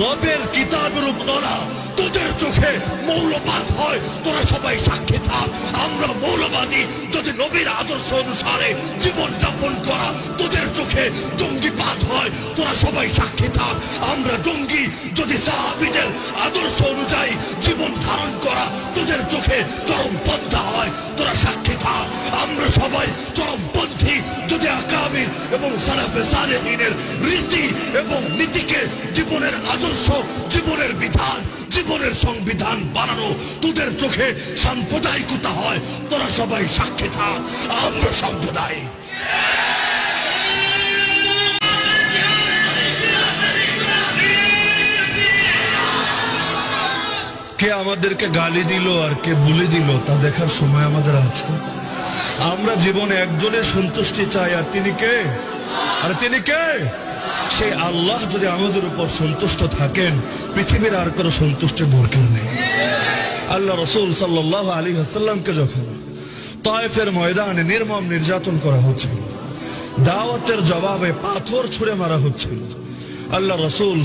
রবের কিতাবের উপরা তোদের চোখে মৌলবাদ হয়, তোরা সবাই সাক্ষী থাক। আমরা মৌলবাদী যদি নবীর আদর্শ অনুসারে জীবন যাপন করা তোদের চোখে জঙ্গিবাদ হয়, তোরা সবাই সাক্ষী থাক। আমরা জঙ্গি যদি সাহাবীদের আদর্শ অনুযায়ী জীবন ধারণ করা তোদের চোখে চরমপন্থা হয়, তোরা সাক্ষী থাক। আমরা সবাই চরমপন্থী যদি আকাবির এবং সালাফে সালেহিনের রীতি এবং নীতিকে জীবনের আদর্শ, জীবনের বিধান, জীবনের সংবিধান বানানো তোদের চোখে সাম্প্রদায়িকতা হয়, তোরা সবাই সাক্ষী থাক। আমরা সাম্প্রদায়িক। কে আমাদেরকে গালি দিল আর কে বলে দিল তা দেখার সময় আমাদের আছে? আমরা জীবনে একজনের সন্তুষ্টি চাই, আর তিনি কে? আর তিনি কে? সেই আল্লাহ যদি আমাদের উপর সন্তুষ্ট থাকেন, পৃথিবীর আর কারো সন্তুষ্টির দরকার নেই। আল্লাহ রাসূল সাল্লাল্লাহু আলাইহি ওয়াসাল্লামকে যখন তায়েফের ময়দানে নির্মম নির্যাতন করা হচ্ছিল, দাওয়াতের জবাবে পাথর ছুঁড়ে মারা হচ্ছিল, আল্লাহ রাসূল